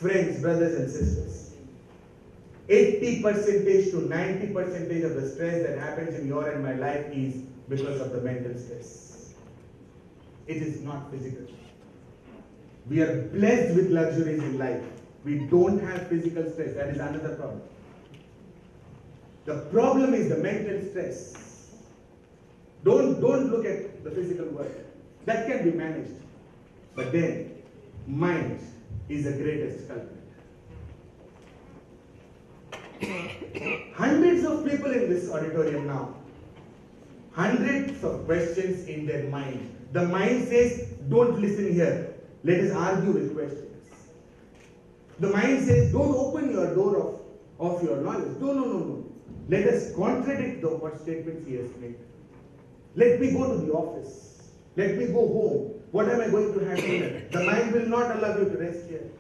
Friends, brothers and sisters, 80% to 90% of the stress that happens in your and my life is because of the mental stress. It is not physical. We are blessed with luxuries in life. We don't have physical stress. That is another problem. The problem is the mental stress. Don't look at the physical world. That can be managed. But then, mind is the greatest culprit. Hundreds of people in this auditorium now. Hundreds of questions in their mind. The mind says, don't listen here. Let us argue with questions. The mind says, don't open your door of your knowledge. No. Let us contradict what statements he has made. Let me go to the office. Let me go home. What am I going to have dinner? The mind will not allow you to rest here.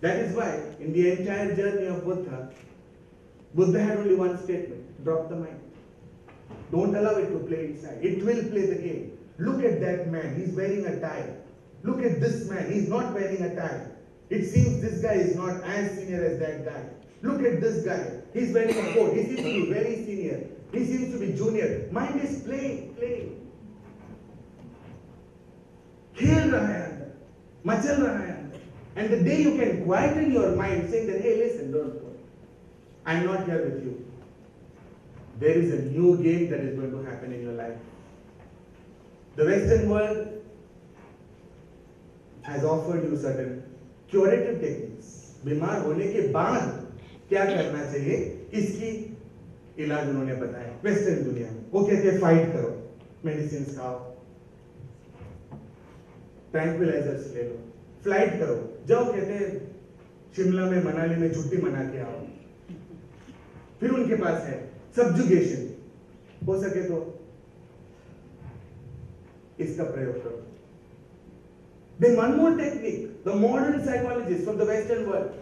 That is why, in the entire journey of Buddha had only one statement: drop the mind. Don't allow it to play inside. It will play the game. Look at that man, he's wearing a tie. Look at this man, he's not wearing a tie. It seems this guy is not as senior as that guy. Look at this guy, he's wearing a coat. He seems to be very senior. He seems to be junior. Mind is playing. खेल रहा है अंदर, मचल रहा है अंदर. And the day you can quieten your mind, saying that, hey, listen, don't go. I'm not here with you. There is a new game that is going to happen in your life. The Western world has offered you certain curative techniques. बीमार होने के बाद क्या करना चाहिए, इसकी इलाज उन्होंने बताया वेस्टर्न दुनिया में. वो कहते हैं फाइट करो, मेडिसिन खाओ, ट्रैंक्विलाइजर्स ले लो, फ्लाइट करो, जाओ कहते हैं शिमला में मनाली में छुट्टी मना के आओ. फिर उनके पास है सब्जुगेशन, हो सके तो इसका प्रयोग करो. Then one more technique, the modern psychologists from the Western world,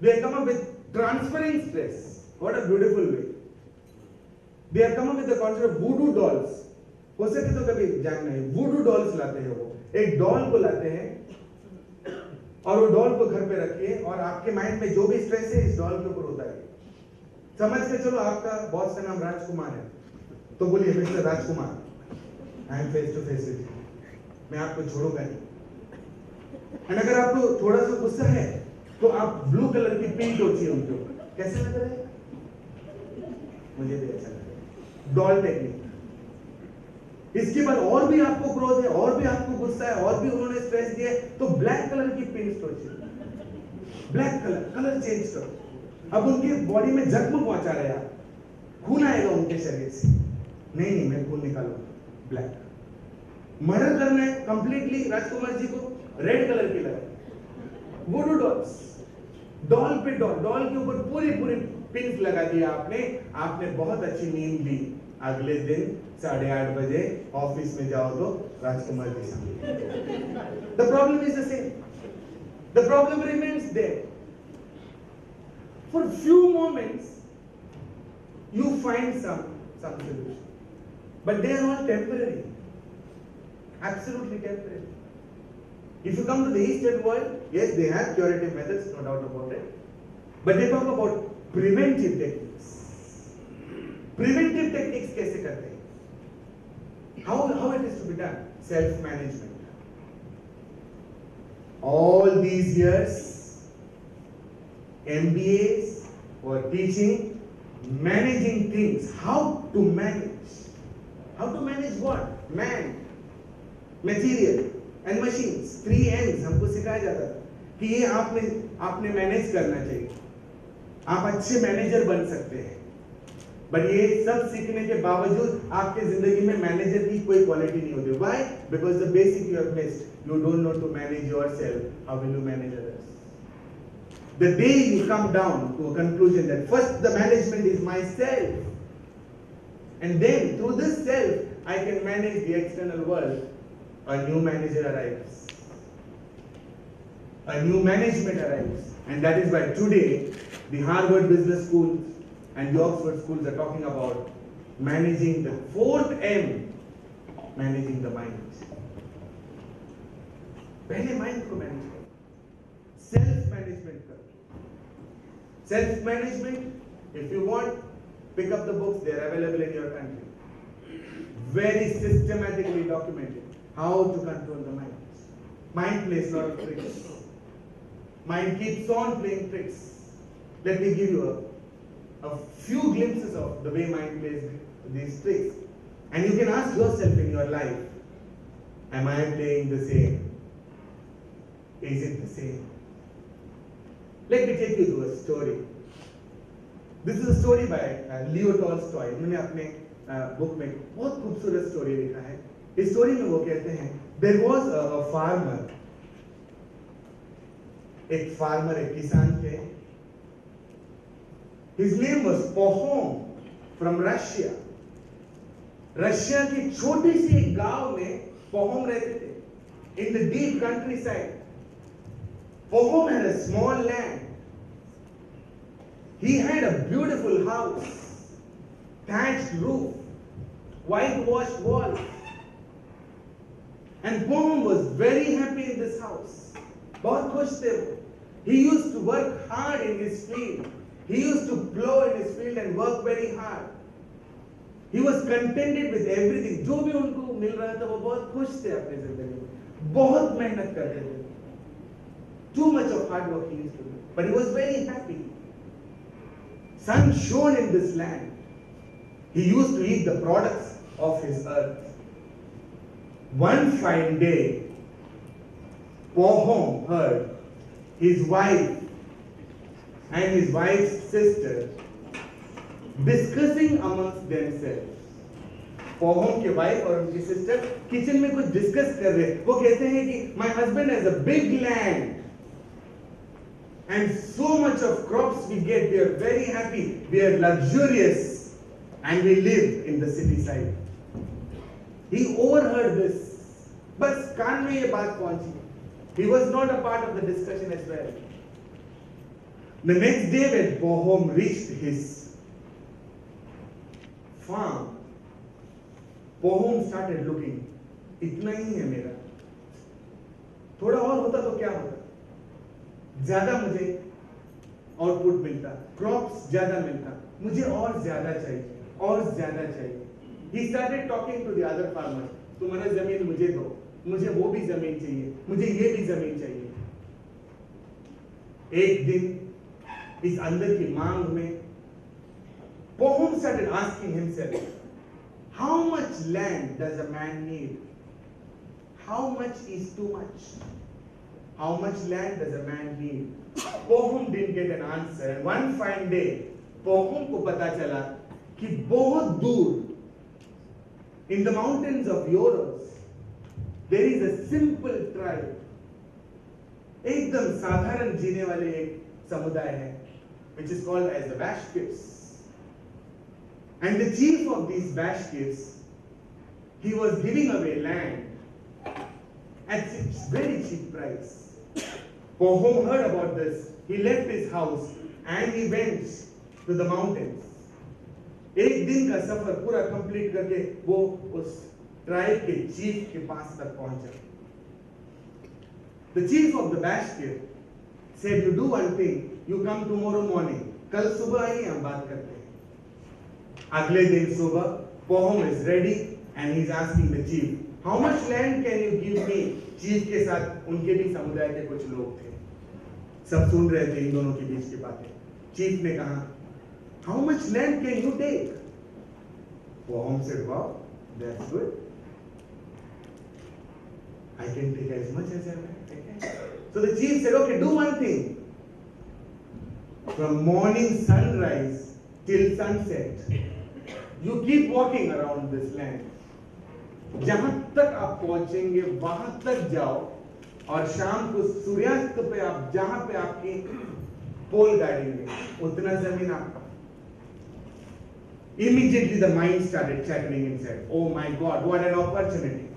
they have come up with transferring stress. What a beautiful way. They have come up with the concept of voodoo dolls. हो सके तो कभी जानना है, voodoo dolls लाते हैं. वो एक doll को लाते हैं और वो डॉल को घर पे रखिए और आपके माइंड में जो भी स्ट्रेस है इस डॉल के ऊपर उतारिए. समझ के चलो आपका बॉस का नाम राजकुमार है, तो बोलिए mister Rajkumar, I am face to face with you, मैं आपको छोड़ूंगा नहीं. और अगर आपको थोड़ा सा गुस्सा है तो आप ब्लू कलर की पेंट होती है उनके ऊपर. कैसा लग रहा है? मुझे भी अच्छा लग रहा है. Doll technique. इसके बाद और भी आपको क्रोध है, और भी आपको गुस्सा है, और भी उन्होंने स्ट्रेस दिया है, तो ब्लैक कलर की पेंट होती है. ब्लैक कलर चेंज करो. अब उनके बॉडी में जख्म पहुंचा रहे आप, खून आएगा उनके शरीर से. नहीं, मैं खून निकालूंगा. ब्लैक. मर्डर करना है कंप्लीटली राजकुमार जी को, रेड कलर की लगा. वुडू डॉल्स, डॉल पे डॉल के ऊपर पूरी पिंस लगा दिया आपने बहुत अच्छी नींद ली. अगले दिन 8:30 बजे ऑफिस में जाओ तो राजकुमार जी सामने. The problem is the same. The problem remains there. For few moments, you find some solution, but they are all temporary, absolutely temporary. If you come to the Eastern world, yes, they have curative methods, no doubt about it, but they talk about preventive techniques. Preventive techniques कैसे करते हैं? How it is to be done? Self-management. All these years, MBAs were teaching managing things. How to manage? How to manage what? Man, material and machines. 3 M's हमको सिखाया जाता था कि ये आपने मैनेज करना चाहिए. आप अच्छे मैनेजर बन सकते हैं. बट ये सब सीखने के बावजूद आपके जिंदगी में मैनेजर की कोई क्वालिटी नहीं होती. Why? Because the basic you have missed. You don't know to manage yourself. How will you manage others? The day you come down to a conclusion that first the management is myself, and then through this self I can manage the external world, a new manager arrives. A new management arrives. And that is why today the Harvard Business Schools and the Oxford schools are talking about managing the 4th M, managing the mind. पहले mind को manage करो. Self management करो। Self management, if you want, pick up the books, they are available in your country. Very systematically documented how to control the mind. Mind plays a lot of tricks. Mind keeps on playing tricks. Let me give you a few glimpses of the way mind plays these tricks. And you can ask yourself in your life, am I playing the same? Is it the same? Let me take you to a story. This is a story by Leo Tolstoy. उन्होंने अपने book में बहुत खूबसूरत story लिखा है। इस story में वो कहते हैं, there was a farmer. एक फार्मर, एक किसान थे। His name was Pohom from Russia. Russia की छोटी सी एक गांव में पोहोम रहते थे। In the deep countryside, Pohom had a small land. He had a beautiful house, thatched roof, whitewashed walls, and Pohom was very happy in this house. बहुत खुश थे वो। He used to work hard in his field. He used to plow in his field and work very hard. He was contented with everything. जो भी उनको मिल रहा था वो बहुत खुश थे अपनी जिंदगी में। बहुत मेहनत करते थे। Too much of hard work he used to do, but he was very happy. Sun shone in this land. He used to eat the products of his earth. One fine day, Pohom heard his wife and his wife's sister discussing amongst themselves. Pohom के wife और उनकी sister kitchen में कुछ discuss कर रहे हैं। वो कहते हैं कि my husband has a big land and so much of crops we get, we are very happy, we are luxurious, and we live in the city side. He overheard this. बस कान में ये बात पहुंची। He was not a part of the discussion as well. The next day when Pohom reached his farm, Pohom started looking. इतना ही है मेरा, थोड़ा और होता तो क्या होता, ज्यादा मुझे आउटपुट मिलता, क्रॉप्स ज्यादा मिलता, मुझे और ज्यादा चाहिए, और ज्यादा चाहिए. He started talking to the other farmers. तुम्हारा जमीन मुझे दो, मुझे वो भी जमीन चाहिए, मुझे ये भी जमीन चाहिए. एक दिन इस अंदर की मांग में Pohom started asking himself, how much land does a man need? How much is too much? How much land does a man need? Pohom didn't get an answer, and one fine day Pohom को पता चला कि बहुत दूर in the mountains of Euros there is a simple tribe, एकदम साधारण जीने वाले एक समुदाय है, which is called as the Bashkirs. And the chief of these Bashkirs, he was giving away land at a very cheap price. Pohom heard about this. He left his house and he went to the mountains. एक दिन का सफर पूरा complete करके वो उस tribe के chief के पास तक पहुंचा. The chief of the Bashkir said, "You do one thing. You come tomorrow morning. कल सुबह आइए, हम बात करते हैं." अगले दिन सुबह Pohom is ready and he's asking the chief, "How much land can you give me?" Chief के साथ उनके भी समुदाय के कुछ लोग थे, सब सुन रहे थे इन दोनों के बीच की बातें. चीफ ने कहा, "How much land can you take?" Pohom said, "Wow, that's good. I can take as much as I can." So the chief said, "Okay, do one thing. From morning sunrise till sunset, you keep walking around this land. जहां तक आप पहुंचेंगे वहां तक जाओ, और शाम को सूर्यास्त पे आप जहां पे आपकी पोल गाड़ेंगे उतना जमीन आपका." Immediately the mind started chattering inside. Oh my God, what an opportunity!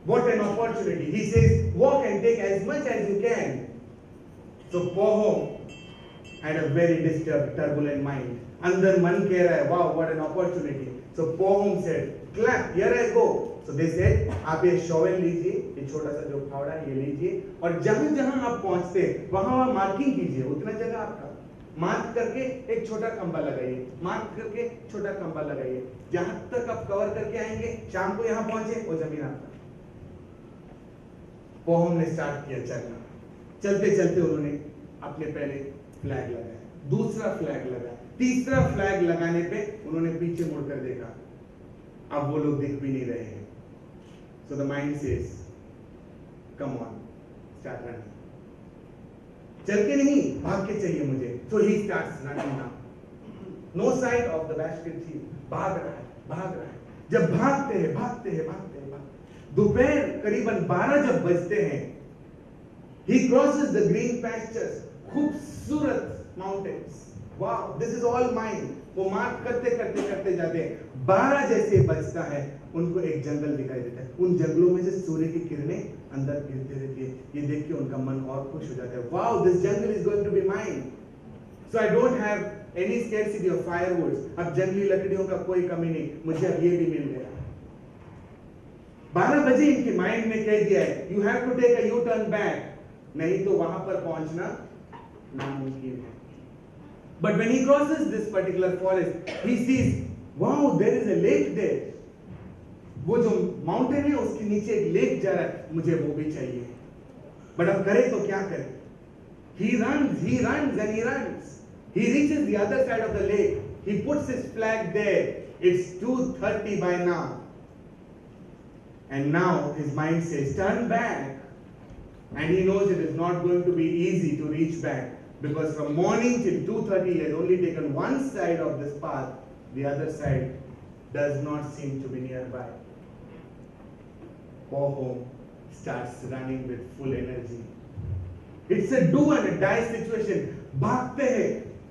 What an opportunity! He says, "Walk and take as much as you can." So Pohom had a very disturbed, turbulent mind. अंदर मन कह रहा है, "Wow, what an opportunity! So Pohom said, clap, here I go. So they said, आप ये shovel लीजिए, ये छोटा सा जो फावड़ा है ये लीजिए, और जहां जहां आप पहुंचते हैं वहां मार्किंग कीजिए, उतना जगह आपका मार्क करके एक छोटा खंबा लगाइए, मार्क करके छोटा खंबा लगाइए, जहां तक आप कवर करके आएंगे, शाम को यहां पहुंचे वो जमीन आपका। पोहम ने स्टार्ट किया चलना, चलते चलते उन्होंने अपने पहले फ्लैग लगाया, दूसरा फ्लैग लगाया, तीसरा फ्लैग लगाने पे उन्होंने पीछे मुड़कर देखा, अब वो लोग दिख भी नहीं रहे हैं। So the mind says, come on, start running. चल के नहीं, भाग के चाहिए मुझे। So he starts running now. No sight of the basket chief. भाग रहा है, भाग रहा है। जब भागते हैं, भागते हैं, भागते हैं, दोपहर करीबन 12 जब बजते हैं, he crosses the green pastures, खूबसूरत mountains. Wow, this is all mine. वो मार्क करते करते करते जाते हैं। 12 जैसे बजता है, उनको एक जंगल दिखाई देता है। उन जंगलों में से सूर्य की किरणें अंदर गिरती रहती है। ये देख के उनका मन और खुश हो जाता है। Wow, this jungle is going to be mine. So I don't have any scarcity of firewoods. अब जंगली लकड़ियों का कोई कमी नहीं, मुझे अब ये भी मिल गया। 12 बजे इनके माइंड ने कह दिया है, you have to take a U-turn back. नहीं तो वहां पर पहुंचना नामुमकिन है। But when he crosses this particular forest, he sees, wow, there is a lake there. वो जो माउंटेन है उसके नीचे एक लेक जा रहा है, मुझे वो भी चाहिए। बट अब करे तो क्या करे? He runs and he runs. He reaches the other side of the lake. He puts his flag there. It's 2:30 by now. And now his mind says, turn back. And he knows it is not going to be easy to reach back. Because from morning till 2:30 he has only taken one side of this path. The other side does not seem to be nearby. Pohom starts running with full energy. It's a do and a die situation. भागते हैं,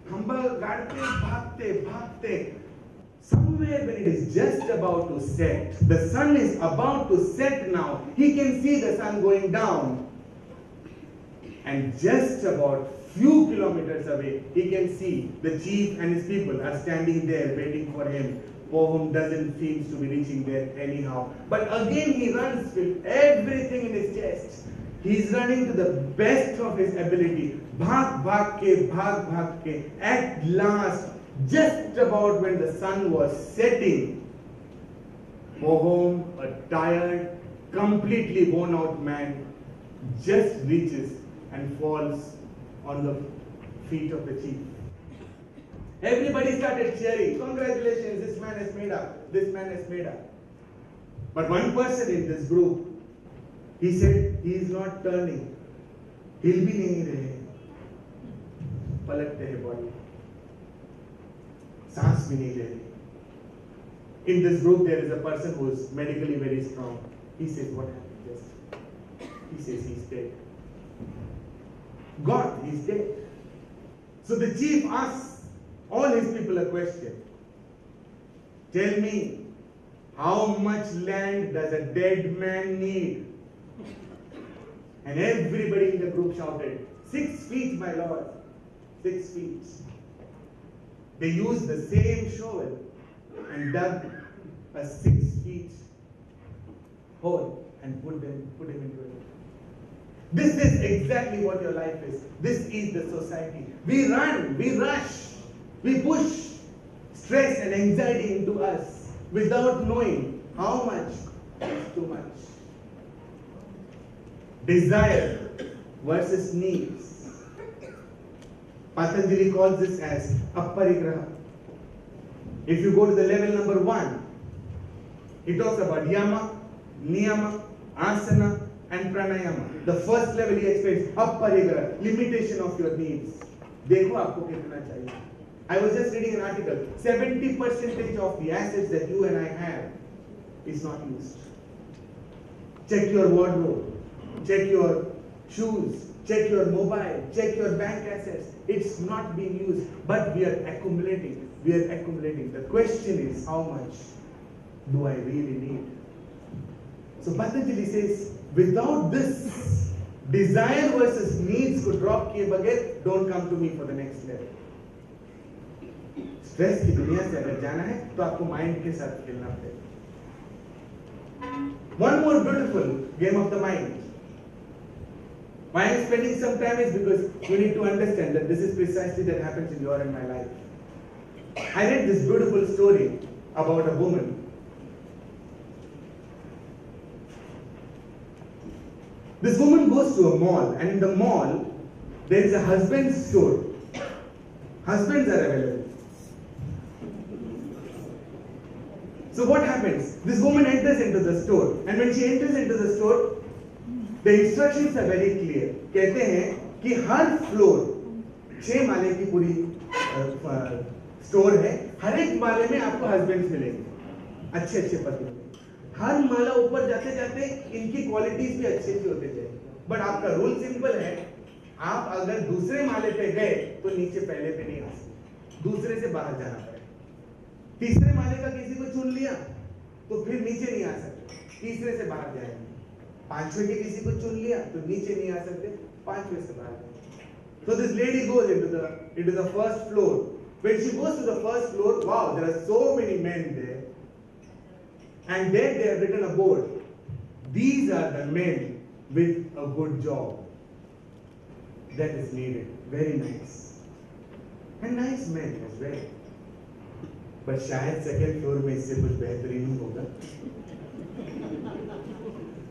खंबा गाड़ते, भागते, भागते. Somewhere when it is just about to set, the sun is about to set now. He can see the sun going down. And just about few kilometers away, he can see the chief and his people are standing there waiting for him. Pohom doesn't seem to be reaching there anyhow. But again he runs with everything in his chest. He's running to the best of his ability. Bhag bhag ke. At last, just about when the sun was setting, Pohom, a tired, completely worn out man, just reaches and falls on the feet of the chief. Everybody started cheering. Congratulations, this man has made up. This man has made up. But one person in this group, he said, he is not turning. हिल भी नहीं रहे, पलटते हैं body, सांस भी नहीं ले रहे. In this group, there is a person who is medically very strong. He says, what happened just? He says, he's dead. God, he's dead. So the chief asks all his people a question. Tell me, how much land does a dead man need? And everybody in the group shouted, 6 feet, my lord. 6 feet. They used the same shovel and dug a 6 feet hole and put him into it. This is exactly what your life is. This is the society. We run, we rush, we push stress and anxiety into us without knowing how much is too much. Desire versus needs. Patanjali calls this as aparigraha. If you go to the level number 1, he talks about yama, niyama, asana, and pranayama. The first level he explains aparigraha, limitation of your needs. देखो आपको कितना चाहिए. I was just reading an article. 70% of the assets that you and I have is not used. Check your wardrobe. Check your shoes. Check your mobile. Check your bank assets. It's not being used, but we are accumulating. We are accumulating. The question is, how much do I really need? So Patanjali says, without this, desire versus needs को drop किए बगैर, don't come to me for the next level. Stress की दुनिया से अगर जाना है तो आपको माइंड के साथ खेलना पड़ेगा. One more beautiful game of the mind. Why I am spending some time is because you need to understand that this is precisely that happens in your and my life. I read this beautiful story about a woman. This woman goes to a mall, and in the mall there is a husband's store. Husbands are available. So what happens? This woman enters into the store, and when she enters into the store, the instructions are very clear. कहते हैं कि हर floor 6 माले की पूरी store है. हर एक माले में आपको husbands मिलेंगे, अच्छे अच्छे पति. हर माला ऊपर जाते जाते इनकी क्वालिटीज भी अच्छी अच्छी होते जाएगी. बट आपका रूल सिंपल है, आप अगर दूसरे माले पे गए तो नीचे पहले पे नहीं आ सकते, दूसरे से बाहर जाना पड़ेगा. तीसरे माले का किसी को चुन लिया तो फिर नीचे नहीं आ सकते, तीसरे से बाहर जाएंगे. पांचवे के किसी को चुन लिया तो नीचे नहीं आ सकते, पांचवे से बाहर जाएंगे. So this lady goes into the first floor. When she goes to the first floor, wow, there are so many men there, and there they have written a board. These are the men with a good job that is needed. Very nice, and nice men as well. पर शायद second floor में इससे कुछ बेहतरीन ही होगा.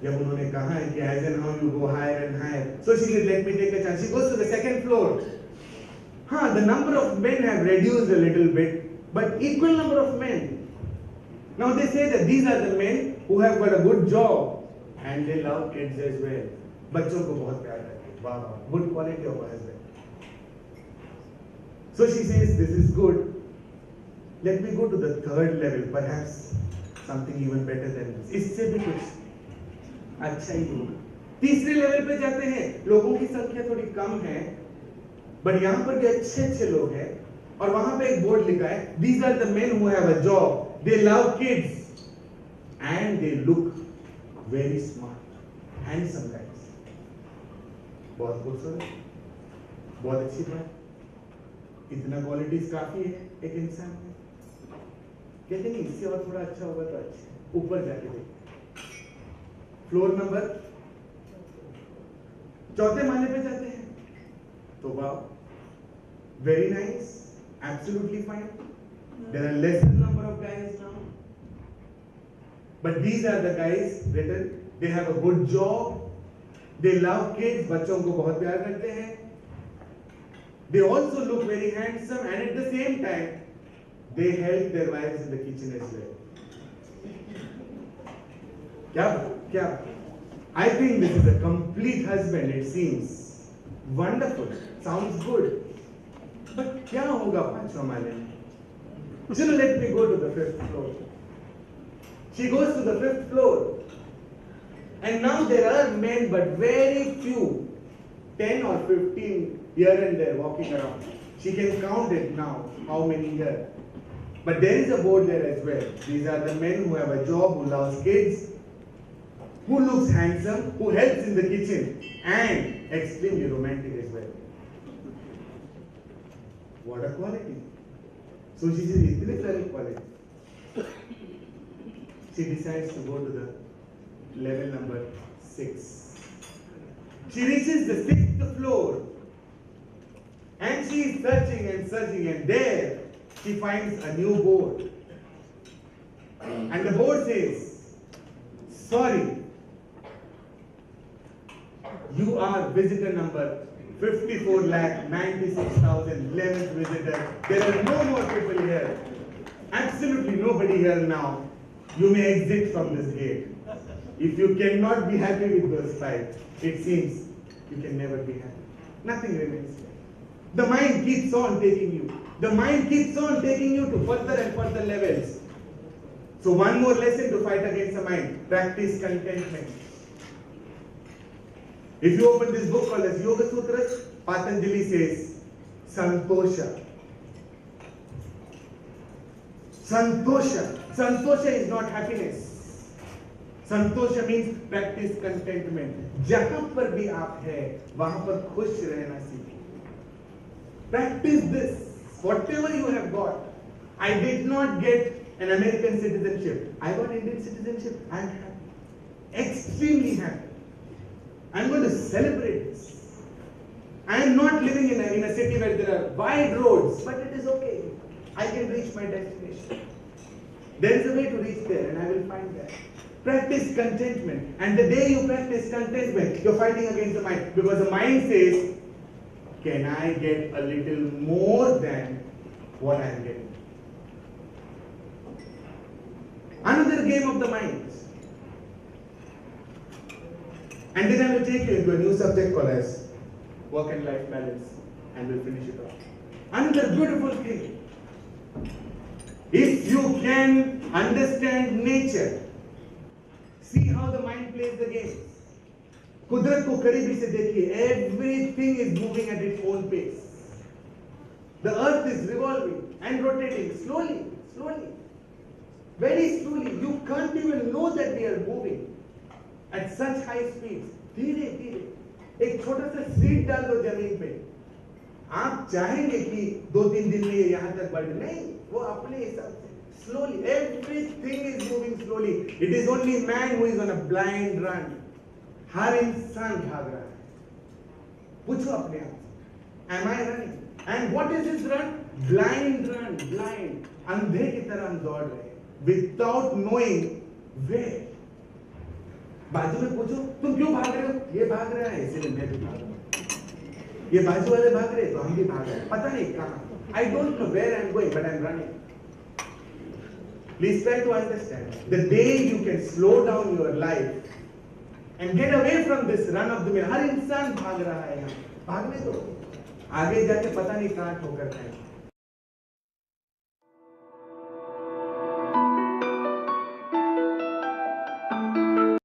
जब उन्होंने कहा है कि as and how you go higher and higher, so she said, let me take a chance. She goes to the second floor. The number of men have reduced a little bit, but equal number of men. Now they say that these are the men who have got a good job and they love kids as well. बच्चों को बहुत प्यार करते हैं. वाह, good quality of a husband. So she says, this is good. Let me go to the third level, perhaps something even better than this. इससे भी कुछ अच्छा ही होगा. तीसरे लेवल पे जाते हैं, लोगों की संख्या थोड़ी कम है, बट यहाँ पर भी अच्छे अच्छे लोग हैं, और वहां पे एक बोर्ड लिखा है, these are the men who have a job, they love kids, and they look very smart, handsome guys. बहुत खूबसूरत, बहुत अच्छी बात. इतना क्वालिटीज काफी है एक इंसान में. कहते नहीं, इससे और थोड़ा अच्छा होगा तो अच्छा. ऊपर जाके देखते, फ्लोर नंबर 4थे माले पे जाते हैं तो वाह, very nice, absolutely fine. There are less number of guys now, but these are the guys written. They have a good job, they love kids, बच्चों को बहुत प्यार करते हैं. They also look very handsome, and at the same time they help their wives in the kitchen as well. क्या? I think this is a complete husband. It seems wonderful. Sounds good. But क्या होगा 5वां माले में? Chalo, let me go to the 5th floor. She goes to the 5th floor, and now there are men, but very few, 10 or 15 here and there walking around. She can count it now, how many here. But there is a board there as well. These are the men who have a job, who loves kids, who looks handsome, who helps in the kitchen, and extremely romantic as well. What a quality. So she says, itne sare quality. She decides to go to the level number 6. She reaches the 6th floor, and she is searching, and there she finds a new board. And the board says, sorry, you are visitor number 54,96,011th visitor. There are no more people here. Absolutely nobody here now. You may exit from this gate. If you cannot be happy with those 5, it seems you can never be happy. Nothing remains here. The mind keeps on taking you. The mind keeps on taking you to further and further levels. So one more lesson to fight against the mind. Practice contentment. If you open this book called as Yoga Sutras, Patanjali says, Santosha. Santosha. Santosha is not happiness. Santosha means practice contentment. जहां पर भी आप हैं, वहां पर खुश रहना सीखिए. Practice this. Whatever you have got, I did not get an American citizenship. I got Indian citizenship. I'm happy. Extremely happy. I'm going to celebrate this. I am not living in a city where there are wide roads, but it is okay. I can reach my destination. There is a way to reach there, and I will find that. Practice contentment. And the day you practice contentment, you're fighting against the mind. Because the mind says, can I get a little more than what I am getting? Another game of the mind. And then I will take you into a new subject called as work and life balance, and we'll finish it off. Another beautiful thing. If you can understand nature, see how the mind plays the game. कुदरत को करीबी से देखिए. Everything is moving at its own pace. The earth is revolving and rotating slowly, slowly, very slowly. You can't even know that we are moving at such high speeds. धीरे धीरे एक छोटा सा सीड डाल दो जमीन पे, आप चाहेंगे कि 2-3 दिन में ये यहाँ तक बढ़े, नहीं, वो अपने हिसाब से slowly. Everything is moving slowly. It is only man who is on a blind run. हर इंसान भाग रहा है. पूछो अपने आप से, am I running? And what is this run? Blind run, blind. अंधे की तरह हम दौड़ रहे हैं, without knowing where. बाजू में पूछो, तुम क्यों भाग रहे हो? ये भाग रहा है, इसलिए मैं भी भाग रहा हूँ. ये बाजू वाले भाग रहे हैं, तो हम भी भाग रहे हैं. पता नहीं कहाँ. I don't know where I'm going, but I'm running. Please try to understand. The day you can slow down your life and get away from this run of the mill. हर इंसान भाग रहा है यहाँ. भागने दो. आगे जाके पता नहीं कहाँ ठोकर खाएंगे.